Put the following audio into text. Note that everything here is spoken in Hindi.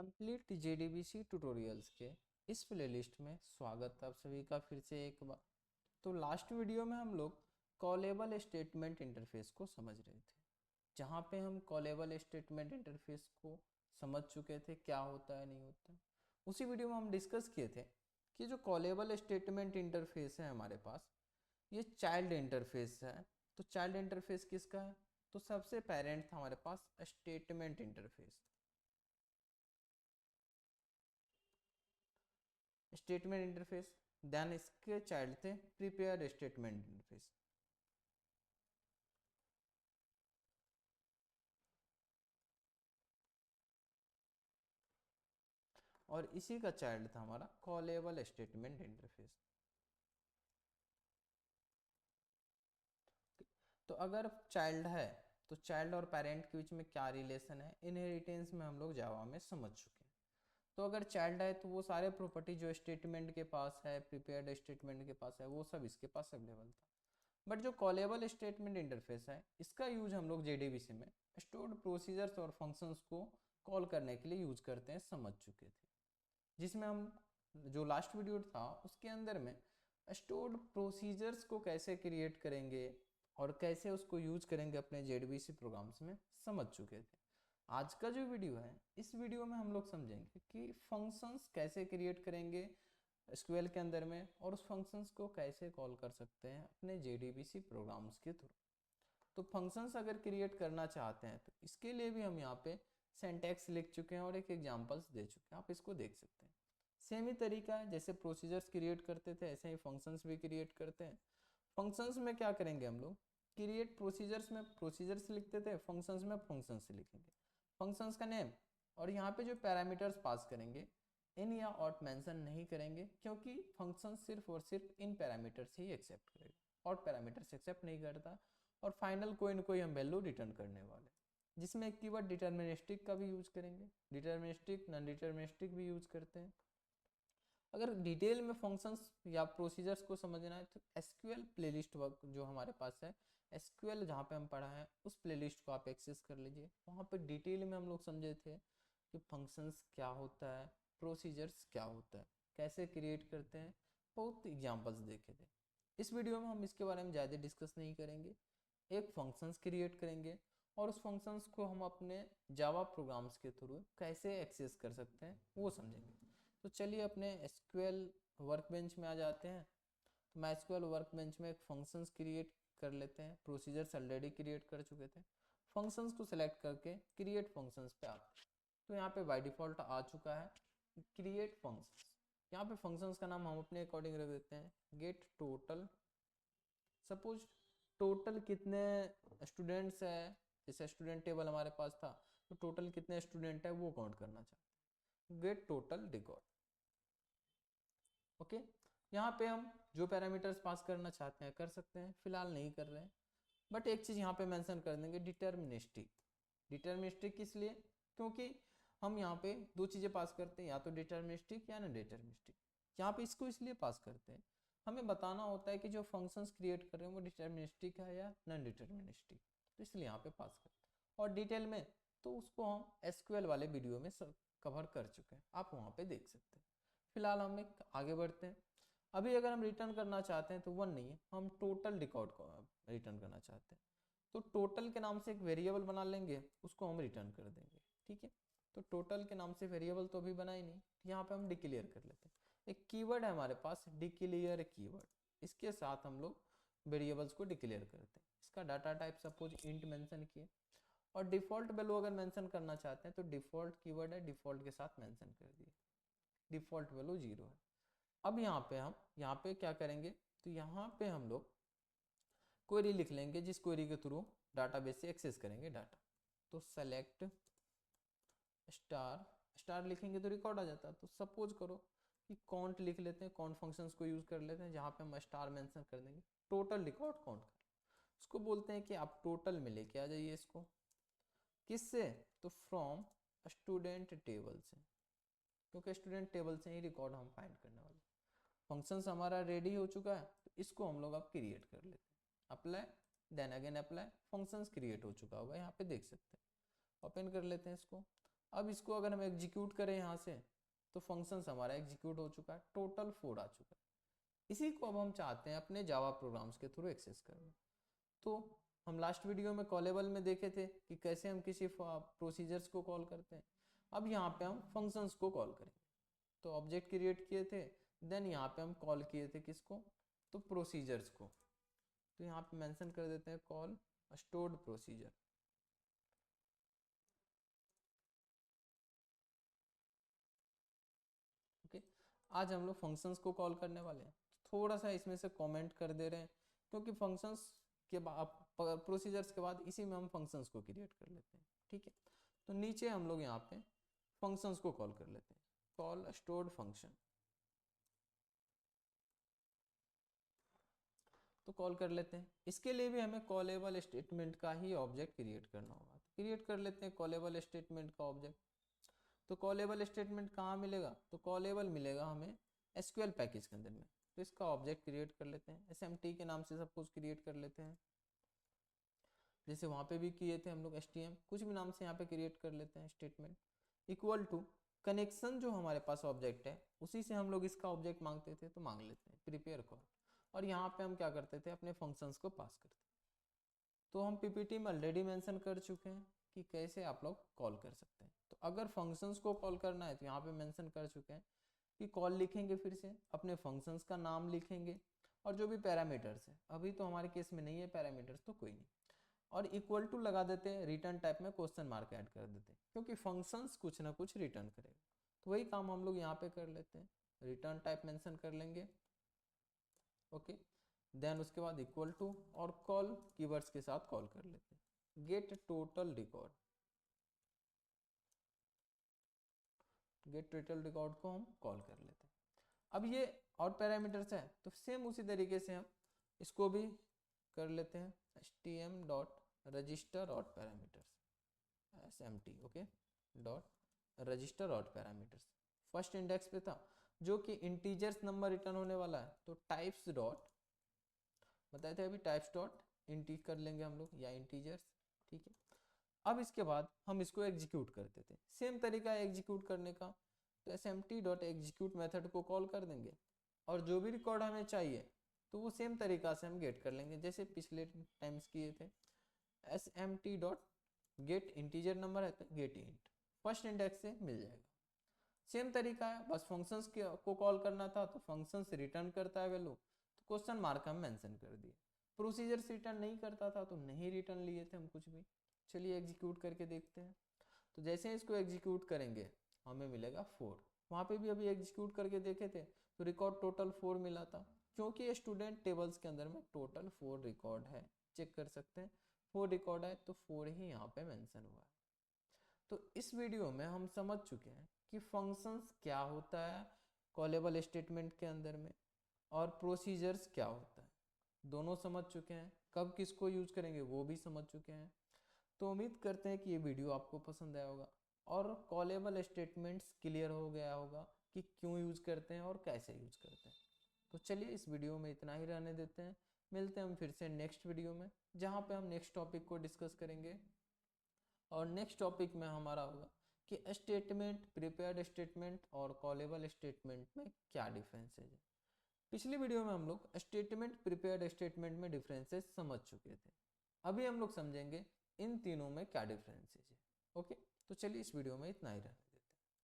कंप्लीट जेडीबीसी ट्यूटोरियल्स के इस प्लेलिस्ट में स्वागत आप सभी का फिर से एक बार। तो लास्ट वीडियो में हम लोग कॉलेबल स्टेटमेंट इंटरफेस को समझ रहे थे, जहाँ पे हम कॉलेबल स्टेटमेंट इंटरफेस को समझ चुके थे क्या होता है नहीं होता। उसी वीडियो में हम डिस्कस किए थे कि जो कॉलेबल स्टेटमेंट इंटरफेस है हमारे पास, ये चाइल्ड इंटरफेस है। तो चाइल्ड इंटरफेस किसका है? तो सबसे पेरेंट था हमारे पास statement interface. Statement interface then इसके चाइल्ड थे प्रिपेयर स्टेटमेंट इंटरफेस। और इसी का चाइल्ड था हमारा कॉलेबल स्टेटमेंट इंटरफेस। तो अगर चाइल्ड है तो चाइल्ड और पेरेंट के बीच में क्या रिलेशन है, इनहेरिटेंस में हम लोग जावा में समझ चुके हैं। तो अगर चाइल्ड है तो वो सारे प्रॉपर्टी जो स्टेटमेंट के पास है, प्रिपेयर्ड स्टेटमेंट के पास है, वो सब इसके पास अवेलेबल था। बट जो कॉलेबल स्टेटमेंट इंटरफेस है, इसका यूज हम लोग जेडीबीसी में स्टोर्ड प्रोसीजर्स और फंक्शंस को कॉल करने के लिए यूज करते हैं, समझ चुके थे। जिसमें हम जो लास्ट वीडियो था उसके अंदर में स्टोर्ड प्रोसीजर्स को कैसे क्रिएट करेंगे और कैसे उसको यूज करेंगे अपने जेडीबीसी प्रोग्राम्स में समझ चुके थे। आज का जो वीडियो है, इस वीडियो में हम लोग समझेंगे कि फंक्शंस कैसे क्रिएट करेंगे एसक्यूएल के अंदर में और उस फंक्शंस को कैसे कॉल कर सकते हैं अपने जेडीबीसी प्रोग्राम्स के थ्रू। तो फंक्शंस अगर क्रिएट करना चाहते हैं तो इसके लिए भी हम यहाँ पे सिंटैक्स लिख चुके हैं और एक एग्जांपल्स दे चुके हैं, आप इसको देख सकते हैं। सेम ही तरीका है, जैसे प्रोसीजर्स क्रिएट करते थे ऐसे ही फंक्शंस भी क्रिएट करते हैं। फंक्शंस में क्या करेंगे हम लोग, क्रिएट प्रोसीजर्स में प्रोसीजर्स लिखते थे, फंक्शंस में फंक्शंस लिखेंगे, फंक्शंस का नेम और यहाँ पे जो पैरामीटर्स पास करेंगे इन या आउट मेंशन नहीं करेंगे, क्योंकि फंक्शन सिर्फ और सिर्फ इन पैरामीटर्स ही एक्सेप्ट करेगा, आउट पैरामीटर्स एक्सेप्ट नहीं करता। और फाइनल कोई ना कोई हम वैल्यू रिटर्न करने वाले, जिसमें एक कीवर्ड डिटर्मिनिस्टिक का भी यूज करेंगे, डिटर्मिनिस्टिक नॉन डिटर्मिनिस्टिक भी यूज करते हैं। अगर डिटेल में फंक्शंस या प्रोसीजर्स को समझना है तो एसक्यूएल प्लेलिस्ट वर्क जो हमारे पास है, एसक्यूएल जहाँ पे हम पढ़ा है उस प्लेलिस्ट को आप एक्सेस कर लीजिए। वहाँ पे डिटेल में हम लोग समझे थे कि फंक्शंस क्या होता है, प्रोसीजर्स क्या होता है, कैसे क्रिएट करते हैं, बहुत एग्जाम्पल्स देखे थे। इस वीडियो में हम इसके बारे में ज़्यादा डिस्कस नहीं करेंगे, एक फंक्शंस क्रिएट करेंगे और उस फंक्शंस को हम अपने जावा प्रोग्राम्स के थ्रू कैसे एक्सेस कर सकते हैं वो समझेंगे। तो चलिए अपने एसक्यूएल वर्कबेंच में आ जाते हैं। तो मैं एसक्यूएल वर्कबेंच में एक फंक्शंस क्रिएट कर लेते हैं, प्रोसीजर्स ऑलरेडी क्रिएट कर चुके थे। फंक्शंस को सिलेक्ट करके क्रिएट फंक्शंस पे आते हैं। तो यहाँ पे बाय डिफॉल्ट आ चुका है क्रिएट फंक्शंस। यहाँ पे फंक्शंस का नाम हम अपने अकॉर्डिंग रख देते हैं गेट टोटल। सपोज टोटल कितने स्टूडेंट्स है, जैसे स्टूडेंट टेबल हमारे पास था तो टोटल कितने स्टूडेंट है वो काउंट करना चाहते हैं, गेट टोटल रिकॉर्ड। ओके, यहाँ पे हम जो पैरामीटर्स पास करना चाहते हैं कर सकते हैं, फिलहाल नहीं कर रहे हैं। बट एक चीज़ यहाँ पे मेंशन कर देंगे डिटर्मिनिस्टिक। डिटर्मिनिस्टिक किस लिए? क्योंकि हम यहाँ पे दो चीज़ें पास करते हैं, या तो डिटर्मिनिस्टिक या नॉन डिटर्मिनिस्टिक। यहाँ पे इसको इसलिए पास करते हैं, हमें बताना होता है कि जो फंक्शंस क्रिएट कर रहे हैं वो डिटर्मिनिस्टिक है या नॉन डिटर्मिनिस्टिक, तो इसलिए यहाँ पे पास करते हैं। और डिटेल में तो उसको हम एसक्यूएल वाले वीडियो में कवर कर चुके हैं, आप वहाँ पे देख सकते हैं। फिलहाल हम एक आगे बढ़ते हैं। अभी अगर हम रिटर्न करना चाहते हैं तो वन नहीं है, हम टोटल रिकॉर्ड को रिटर्न करना चाहते हैं, तो टोटल के नाम से एक वेरिएबल बना लेंगे, उसको हम रिटर्न कर देंगे। ठीक है, तो टोटल के नाम से वेरिएबल तो अभी बना ही नहीं, यहाँ पे हम डिक्लेयर कर लेते हैं। एक कीवर्ड है हमारे पास डिक्लेयर कीवर्ड, इसके साथ हम लोग वेरिएबल्स को डिक्लेयर करते हैं। इसका data type suppose int mention किए, और डिफॉल्ट वैल्यू अगर मेंशन करना चाहते हैं तो डिफॉल्ट कीवर्ड है, डिफॉल्ट के साथ मेंशन कर दिए, डिफॉल्ट वैल्यू 0 है। अब यहाँ पे हम यहाँ पे क्या करेंगे, तो यहाँ पे हम लोग क्वेरी लिख लेंगे, जिस क्वेरी के थ्रू डाटाबेस से एक्सेस करेंगे डाटा। तो सेलेक्ट स्टार, स्टार लिखेंगे तो रिकॉर्ड आ जाता है। तो सपोज करो कि काउंट लिख लेते हैं, काउंट फंक्शंस को यूज कर लेते हैं, जहाँ पे हम स्टार मेंशन कर देंगे, टोटल रिकॉर्ड काउंट कर। उसको बोलते हैं कि आप टोटल में लेके आ जाइए इसको, किससे? तो फ्रॉम स्टूडेंट टेबल से, क्योंकि स्टूडेंट टेबल से ही रिकॉर्ड हम फाइंड करने वाले। फंक्शंस हमारा रेडी हो चुका है, तो इसको हम लोग अब क्रिएट कर लेते हैं। Apply, then again apply, functions create हो चुका होगा, यहाँ पे देख सकते हैं। ओपन कर लेते हैं इसको। अब इसको अगर हम एग्जीक्यूट करें यहाँ से तो फंक्शंस हमारा एग्जीक्यूट हो चुका है, टोटल 4 आ चुका है। इसी को अब हम चाहते हैं अपने जावा प्रोग्राम्स के थ्रू एक्सेस करना। तो हम लास्ट वीडियो में कॉलेबल में देखे थे कि कैसे हम किसी प्रोसीजर्स को कॉल करते हैं। अब यहाँ पे हम फंक्शंस को कॉल करेंगे। तो ऑब्जेक्ट क्रिएट किए थे, देन यहाँ पे हम कॉल किए थे किसको, तो प्रोसीजर्स को। तो यहाँ पे मेंशन कर देते हैं कॉल स्टोर्ड प्रोसीजर। ओके, आज हम लोग फंक्शंस को कॉल करने वाले हैं। थोड़ा सा इसमें से कमेंट कर दे रहे हैं क्योंकि फंक्शंस के बाद प्रोसीजर्स के बाद इसी में हम फंक्शंस को क्रिएट कर लेते हैं। ठीक है, तो नीचे हम लोग यहाँ पे फंक्शंस को कॉल कर लेते हैं, कॉल स्टोर्ड फंक्शन। तो कॉल कर लेते हैं। इसके लिए भी हमें कॉलेबल स्टेटमेंट का ही ऑब्जेक्ट क्रिएट करना होगा। तो क्रिएट कर लेते हैं कॉलेबल स्टेटमेंट का ऑब्जेक्ट। तो कॉलेबल स्टेटमेंट कहाँ मिलेगा, तो कॉलेबल मिलेगा हमें एसक्यूएल पैकेज के अंदर में। तो इसका ऑब्जेक्ट क्रिएट कर लेते हैं, एसएमटी के नाम से सब कुछ क्रिएट कर लेते हैं, जैसे वहाँ पे भी किए थे हम लोग एसटीएम, कुछ भी नाम से यहाँ पे क्रिएट कर लेते हैं स्टेटमेंट। इक्वल टू कनेक्शन जो हमारे पास ऑब्जेक्ट है उसी से हम लोग इसका ऑब्जेक्ट मांगते थे, तो मांग लेते हैं प्रिपेयर कॉल। और यहाँ पे हम क्या करते थे, अपने फंक्शंस को पास करते थे। तो हम पीपीटी में ऑलरेडी मेंशन कर चुके हैं कि कैसे आप लोग कॉल कर सकते हैं। तो अगर फंक्शंस को कॉल करना है तो यहाँ पे मेंशन कर चुके हैं कि कॉल लिखेंगे, फिर से अपने फंक्शंस का नाम लिखेंगे और जो भी पैरामीटर्स है, अभी तो हमारे केस में नहीं है पैरामीटर्स तो कोई नहीं, और इक्वल टू लगा देते हैं, रिटर्न टाइप में क्वेश्चन मार्क ऐड कर देते हैं क्योंकि फंक्शंस कुछ ना कुछ रिटर्न करेगा। तो वही काम हम लोग यहाँ पे कर लेते हैं, रिटर्न टाइप मेंशन कर लेंगे। ओके, देन उसके बाद इक्वल टू और कॉल कीवर्ड्स के साथ कॉल कर लेते हैं, get total record. Get total record को हम कॉल कर लेते हैं। अब ये और पैरामीटर्स है तो सेम उसी तरीके से हम इसको भी कर लेते हैं, stm dot register dot parameters, smt okay dot register dot parameters. First index पे था जो कि इंटीजर्स नंबर रिटर्न होने वाला है, तो टाइप्स डॉट बताए थे अभी, टाइप्स डॉट इंटी कर लेंगे हम लोग या इंटीजर्स। ठीक है, अब इसके बाद हम इसको एग्जीक्यूट करते थे, सेम तरीका है एग्जीक्यूट करने का। तो smt डॉट एग्जीक्यूट मेथड को कॉल कर देंगे और जो भी रिकॉर्ड हमें चाहिए तो वो सेम तरीका से हम गेट कर लेंगे जैसे पिछले टाइम्स किए थे। smt dot gate integer number है तो गेट इंट, फर्स्ट इंडेक्स से मिल जाएगा। सेम तरीका है, बस फंक्शंस को कॉल करना था तो फंक्शंस रिटर्न करता है वैल्यू, तो क्वेश्चन मार्क हम मेंशन कर दिए। प्रोसीजर्स रिटर्न नहीं करता था तो नहीं रिटर्न लिए थे हम कुछ भी। चलिए एग्जीक्यूट करके देखते हैं। तो जैसे ही इसको एग्जीक्यूट करेंगे हमें मिलेगा 4। वहाँ पे भी अभी एग्जीक्यूट करके देखे थे तो रिकॉर्ड टोटल 4 मिला था, क्योंकि ये स्टूडेंट टेबल्स के अंदर में टोटल 4 रिकॉर्ड है, चेक कर सकते हैं 4 रिकॉर्ड है तो 4 ही यहाँ पे मेंशन हुआ है। तो इस वीडियो में हम समझ चुके हैं कि फंक्शंस क्या होता है कॉलेबल स्टेटमेंट के अंदर में और प्रोसीजर्स क्या होता है, दोनों समझ चुके हैं। कब किसको यूज करेंगे वो भी समझ चुके हैं। तो उम्मीद करते हैं कि ये वीडियो आपको पसंद आया होगा और कॉलेबल स्टेटमेंट्स क्लियर हो गया होगा कि क्यों यूज करते हैं और कैसे यूज करते हैं। तो चलिए इस वीडियो में इतना ही रहने देते हैं, मिलते हैं हम फिर से नेक्स्ट वीडियो में जहाँ पे हम नेक्स्ट टॉपिक को डिस्कस करेंगे। और नेक्स्ट टॉपिक में हमारा होगा कि स्टेटमेंट, प्रिपेयर्ड स्टेटमेंट और कॉलेबल स्टेटमेंट में क्या डिफरेंसेस है। पिछली वीडियो में हम लोग स्टेटमेंट, प्रिपेयर्ड स्टेटमेंट में डिफरेंसेस समझ चुके थे, अभी हम लोग समझेंगे इन तीनों में क्या डिफरेंसेस है। ओके, तो चलिए इस वीडियो में इतना ही रहा।